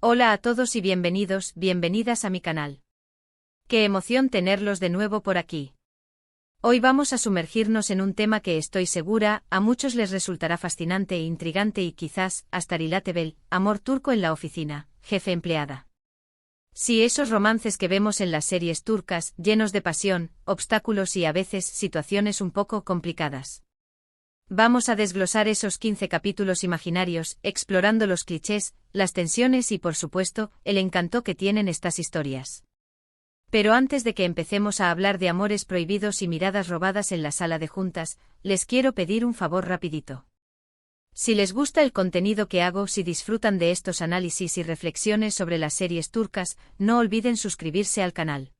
Hola a todos y bienvenidos, bienvenidas a mi canal. Qué emoción tenerlos de nuevo por aquí. Hoy vamos a sumergirnos en un tema que estoy segura, a muchos les resultará fascinante e intrigante y quizás, hasta relatable, amor turco en la oficina, jefe empleada. Sí, esos romances que vemos en las series turcas, llenos de pasión, obstáculos y a veces situaciones un poco complicadas. Vamos a desglosar esos 15 capítulos imaginarios, explorando los clichés, las tensiones y por supuesto, el encanto que tienen estas historias. Pero antes de que empecemos a hablar de amores prohibidos y miradas robadas en la sala de juntas, les quiero pedir un favor rapidito. Si les gusta el contenido que hago, si disfrutan de estos análisis y reflexiones sobre las series turcas, no olviden suscribirse al canal.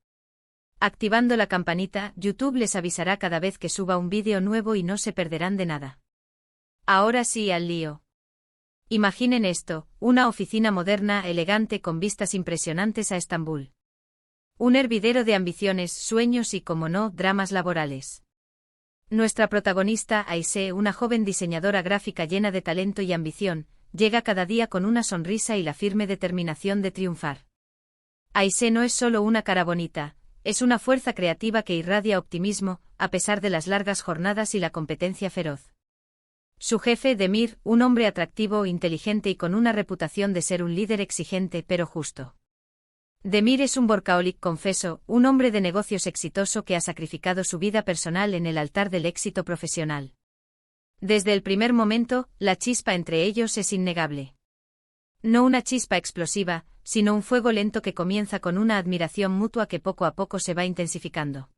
Activando la campanita, YouTube les avisará cada vez que suba un vídeo nuevo y no se perderán de nada. Ahora sí al lío. Imaginen esto, una oficina moderna, elegante con vistas impresionantes a Estambul. Un hervidero de ambiciones, sueños y, como no, dramas laborales. Nuestra protagonista, Ayşe, una joven diseñadora gráfica llena de talento y ambición, llega cada día con una sonrisa y la firme determinación de triunfar. Ayşe no es solo una cara bonita. Es una fuerza creativa que irradia optimismo, a pesar de las largas jornadas y la competencia feroz. Su jefe, Demir, un hombre atractivo, inteligente y con una reputación de ser un líder exigente pero justo. Demir es un workaholic confeso, un hombre de negocios exitoso que ha sacrificado su vida personal en el altar del éxito profesional. Desde el primer momento, la chispa entre ellos es innegable. No una chispa explosiva, sino un fuego lento que comienza con una admiración mutua que poco a poco se va intensificando.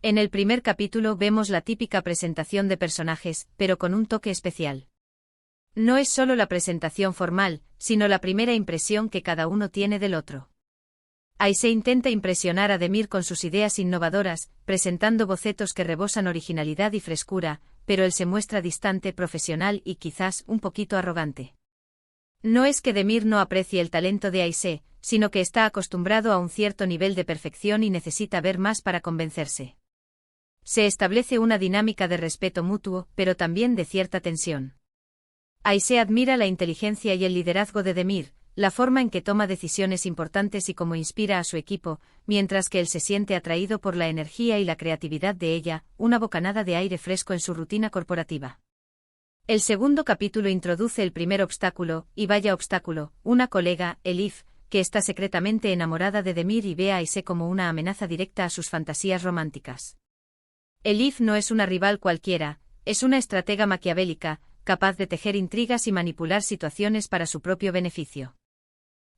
En el primer capítulo vemos la típica presentación de personajes, pero con un toque especial. No es solo la presentación formal, sino la primera impresión que cada uno tiene del otro. Ayşe intenta impresionar a Demir con sus ideas innovadoras, presentando bocetos que rebosan originalidad y frescura, pero él se muestra distante, profesional y quizás un poquito arrogante. No es que Demir no aprecie el talento de Ayşe, sino que está acostumbrado a un cierto nivel de perfección y necesita ver más para convencerse. Se establece una dinámica de respeto mutuo, pero también de cierta tensión. Ayşe admira la inteligencia y el liderazgo de Demir, la forma en que toma decisiones importantes y cómo inspira a su equipo, mientras que él se siente atraído por la energía y la creatividad de ella, una bocanada de aire fresco en su rutina corporativa. El segundo capítulo introduce el primer obstáculo, y vaya obstáculo, una colega, Elif, que está secretamente enamorada de Demir y ve a Ayşe como una amenaza directa a sus fantasías románticas. Elif no es una rival cualquiera, es una estratega maquiavélica, capaz de tejer intrigas y manipular situaciones para su propio beneficio.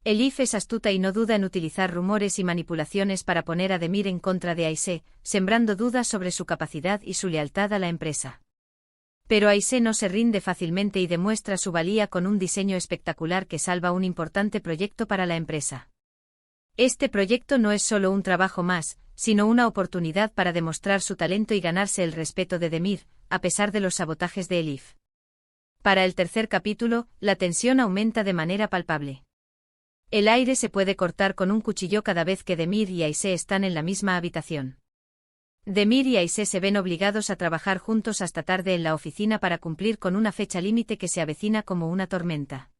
Elif es astuta y no duda en utilizar rumores y manipulaciones para poner a Demir en contra de Ayşe, sembrando dudas sobre su capacidad y su lealtad a la empresa. Pero Ayşe no se rinde fácilmente y demuestra su valía con un diseño espectacular que salva un importante proyecto para la empresa. Este proyecto no es solo un trabajo más, sino una oportunidad para demostrar su talento y ganarse el respeto de Demir, a pesar de los sabotajes de Elif. Para el tercer capítulo, la tensión aumenta de manera palpable. El aire se puede cortar con un cuchillo cada vez que Demir y Ayşe están en la misma habitación. Demir y Ayşe se ven obligados a trabajar juntos hasta tarde en la oficina para cumplir con una fecha límite que se avecina como una tormenta.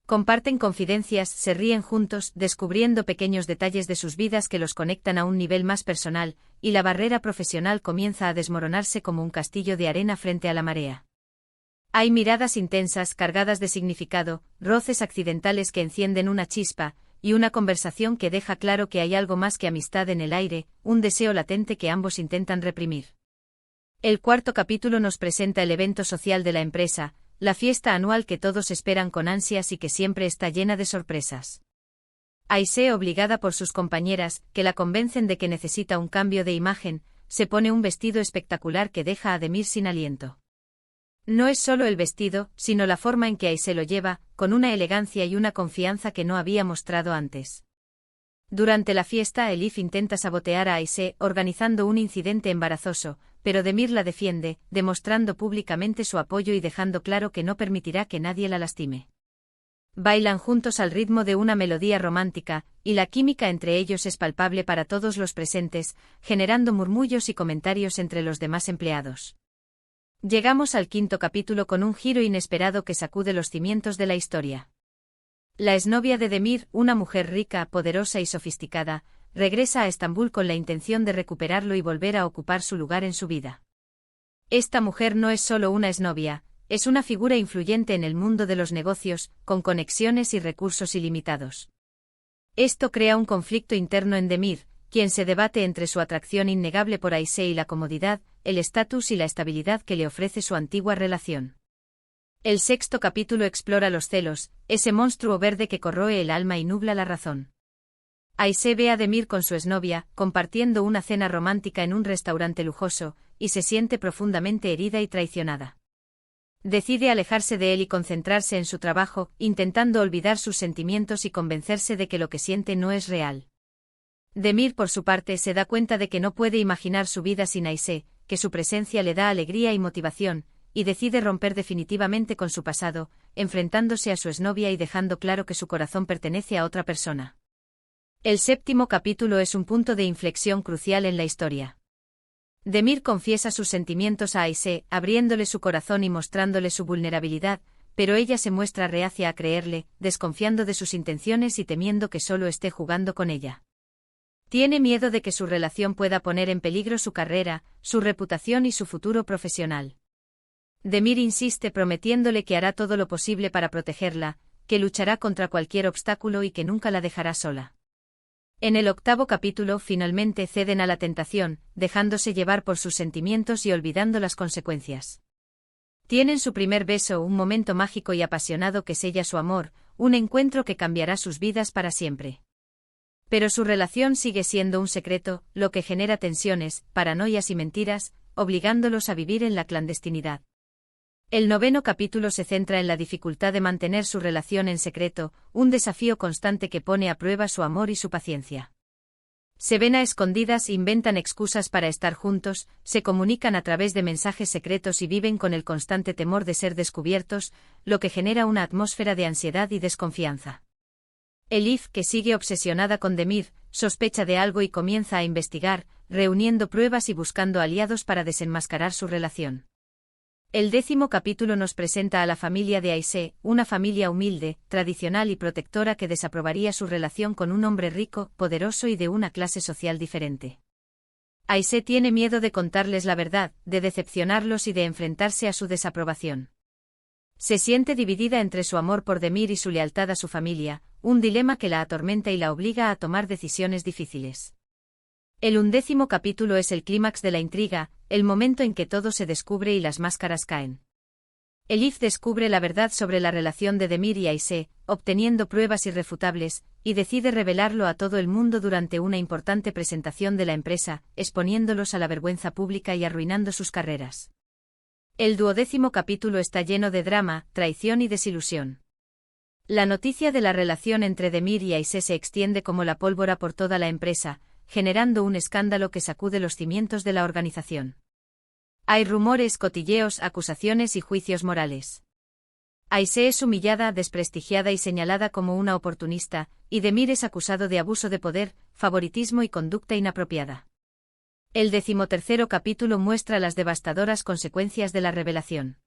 Comparten confidencias, se ríen juntos, descubriendo pequeños detalles de sus vidas que los conectan a un nivel más personal, y la barrera profesional comienza a desmoronarse como un castillo de arena frente a la marea. Hay miradas intensas, cargadas de significado, roces accidentales que encienden una chispa, y una conversación que deja claro que hay algo más que amistad en el aire, un deseo latente que ambos intentan reprimir. El cuarto capítulo nos presenta el evento social de la empresa, la fiesta anual que todos esperan con ansias y que siempre está llena de sorpresas. Ayşe, obligada por sus compañeras, que la convencen de que necesita un cambio de imagen, se pone un vestido espectacular que deja a Demir sin aliento. No es solo el vestido, sino la forma en que Ayşe lo lleva, con una elegancia y una confianza que no había mostrado antes. Durante la fiesta, Elif intenta sabotear a Ayşe, organizando un incidente embarazoso, pero Demir la defiende, demostrando públicamente su apoyo y dejando claro que no permitirá que nadie la lastime. Bailan juntos al ritmo de una melodía romántica, y la química entre ellos es palpable para todos los presentes, generando murmullos y comentarios entre los demás empleados. Llegamos al quinto capítulo con un giro inesperado que sacude los cimientos de la historia. La exnovia de Demir, una mujer rica, poderosa y sofisticada, regresa a Estambul con la intención de recuperarlo y volver a ocupar su lugar en su vida. Esta mujer no es solo una exnovia, es una figura influyente en el mundo de los negocios, con conexiones y recursos ilimitados. Esto crea un conflicto interno en Demir, quien se debate entre su atracción innegable por Ayşe y la comodidad, el estatus y la estabilidad que le ofrece su antigua relación. El sexto capítulo explora los celos, ese monstruo verde que corroe el alma y nubla la razón. Ayşe ve a Demir con su exnovia, compartiendo una cena romántica en un restaurante lujoso, y se siente profundamente herida y traicionada. Decide alejarse de él y concentrarse en su trabajo, intentando olvidar sus sentimientos y convencerse de que lo que siente no es real. Demir, por su parte, se da cuenta de que no puede imaginar su vida sin Ayşe, que su presencia le da alegría y motivación, y decide romper definitivamente con su pasado, enfrentándose a su exnovia y dejando claro que su corazón pertenece a otra persona. El séptimo capítulo es un punto de inflexión crucial en la historia. Demir confiesa sus sentimientos a Ayşe, abriéndole su corazón y mostrándole su vulnerabilidad, pero ella se muestra reacia a creerle, desconfiando de sus intenciones y temiendo que solo esté jugando con ella. Tiene miedo de que su relación pueda poner en peligro su carrera, su reputación y su futuro profesional. Demir insiste prometiéndole que hará todo lo posible para protegerla, que luchará contra cualquier obstáculo y que nunca la dejará sola. En el octavo capítulo finalmente ceden a la tentación, dejándose llevar por sus sentimientos y olvidando las consecuencias. Tienen su primer beso, un momento mágico y apasionado que sella su amor, un encuentro que cambiará sus vidas para siempre. Pero su relación sigue siendo un secreto, lo que genera tensiones, paranoias y mentiras, obligándolos a vivir en la clandestinidad. El noveno capítulo se centra en la dificultad de mantener su relación en secreto, un desafío constante que pone a prueba su amor y su paciencia. Se ven a escondidas, inventan excusas para estar juntos, se comunican a través de mensajes secretos y viven con el constante temor de ser descubiertos, lo que genera una atmósfera de ansiedad y desconfianza. Elif, que sigue obsesionada con Demir, sospecha de algo y comienza a investigar, reuniendo pruebas y buscando aliados para desenmascarar su relación. El décimo capítulo nos presenta a la familia de Ayşe, una familia humilde, tradicional y protectora que desaprobaría su relación con un hombre rico, poderoso y de una clase social diferente. Ayşe tiene miedo de contarles la verdad, de decepcionarlos y de enfrentarse a su desaprobación. Se siente dividida entre su amor por Demir y su lealtad a su familia, un dilema que la atormenta y la obliga a tomar decisiones difíciles. El 11º capítulo es el clímax de la intriga, el momento en que todo se descubre y las máscaras caen. Elif descubre la verdad sobre la relación de Demir y Ayşe, obteniendo pruebas irrefutables, y decide revelarlo a todo el mundo durante una importante presentación de la empresa, exponiéndolos a la vergüenza pública y arruinando sus carreras. El 12º capítulo está lleno de drama, traición y desilusión. La noticia de la relación entre Demir y Ayşe se extiende como la pólvora por toda la empresa, generando un escándalo que sacude los cimientos de la organización. Hay rumores, cotilleos, acusaciones y juicios morales. Ayşe es humillada, desprestigiada y señalada como una oportunista, y Demir es acusado de abuso de poder, favoritismo y conducta inapropiada. El 13º capítulo muestra las devastadoras consecuencias de la revelación.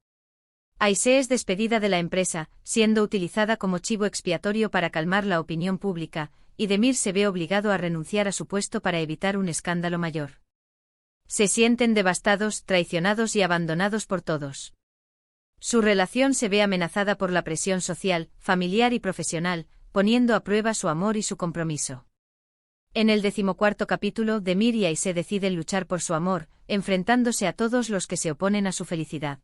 Ayşe es despedida de la empresa, siendo utilizada como chivo expiatorio para calmar la opinión pública, y Demir se ve obligado a renunciar a su puesto para evitar un escándalo mayor. Se sienten devastados, traicionados y abandonados por todos. Su relación se ve amenazada por la presión social, familiar y profesional, poniendo a prueba su amor y su compromiso. En el 14º capítulo, Demir y Ayşe deciden luchar por su amor, enfrentándose a todos los que se oponen a su felicidad.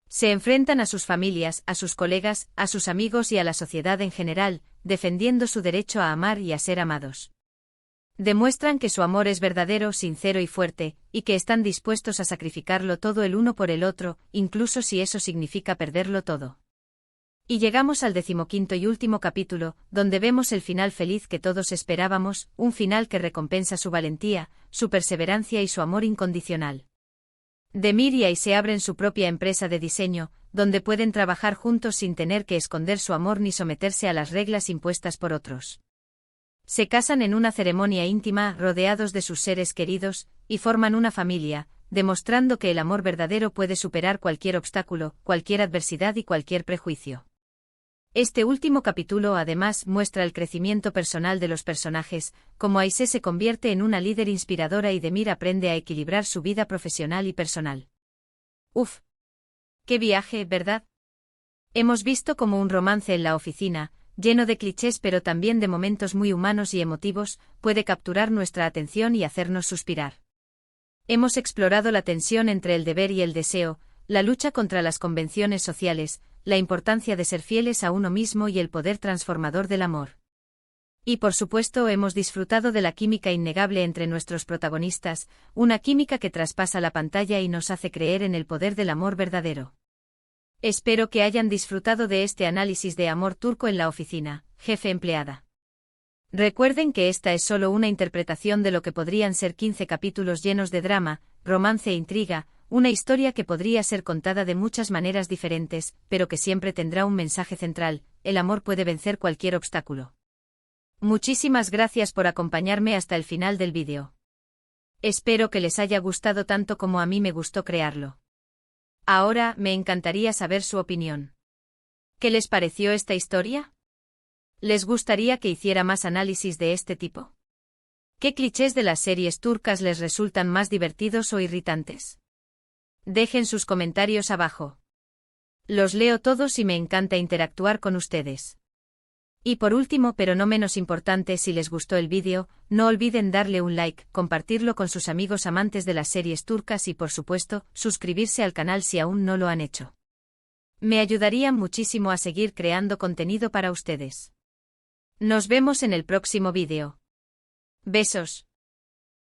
Se enfrentan a sus familias, a sus colegas, a sus amigos y a la sociedad en general, defendiendo su derecho a amar y a ser amados. Demuestran que su amor es verdadero, sincero y fuerte, y que están dispuestos a sacrificarlo todo el uno por el otro, incluso si eso significa perderlo todo. Y llegamos al 15º y último capítulo, donde vemos el final feliz que todos esperábamos, un final que recompensa su valentía, su perseverancia y su amor incondicional. Demir y Ayşe abren su propia empresa de diseño, donde pueden trabajar juntos sin tener que esconder su amor ni someterse a las reglas impuestas por otros. Se casan en una ceremonia íntima, rodeados de sus seres queridos, y forman una familia, demostrando que el amor verdadero puede superar cualquier obstáculo, cualquier adversidad y cualquier prejuicio. Este último capítulo además muestra el crecimiento personal de los personajes, como Aisha se convierte en una líder inspiradora y Demir aprende a equilibrar su vida profesional y personal. Uf. ¡Qué viaje, ¿verdad? Hemos visto como un romance en la oficina, lleno de clichés pero también de momentos muy humanos y emotivos, puede capturar nuestra atención y hacernos suspirar. Hemos explorado la tensión entre el deber y el deseo, la lucha contra las convenciones sociales, la importancia de ser fieles a uno mismo y el poder transformador del amor. Y por supuesto hemos disfrutado de la química innegable entre nuestros protagonistas, una química que traspasa la pantalla y nos hace creer en el poder del amor verdadero. Espero que hayan disfrutado de este análisis de amor turco en la oficina, jefe empleada. Recuerden que esta es solo una interpretación de lo que podrían ser 15 capítulos llenos de drama, romance e intriga, una historia que podría ser contada de muchas maneras diferentes, pero que siempre tendrá un mensaje central: el amor puede vencer cualquier obstáculo. Muchísimas gracias por acompañarme hasta el final del vídeo. Espero que les haya gustado tanto como a mí me gustó crearlo. Ahora, me encantaría saber su opinión. ¿Qué les pareció esta historia? ¿Les gustaría que hiciera más análisis de este tipo? ¿Qué clichés de las series turcas les resultan más divertidos o irritantes? Dejen sus comentarios abajo. Los leo todos y me encanta interactuar con ustedes. Y por último, pero no menos importante, si les gustó el vídeo, no olviden darle un like, compartirlo con sus amigos amantes de las series turcas y por supuesto, suscribirse al canal si aún no lo han hecho. Me ayudarían muchísimo a seguir creando contenido para ustedes. Nos vemos en el próximo vídeo. Besos.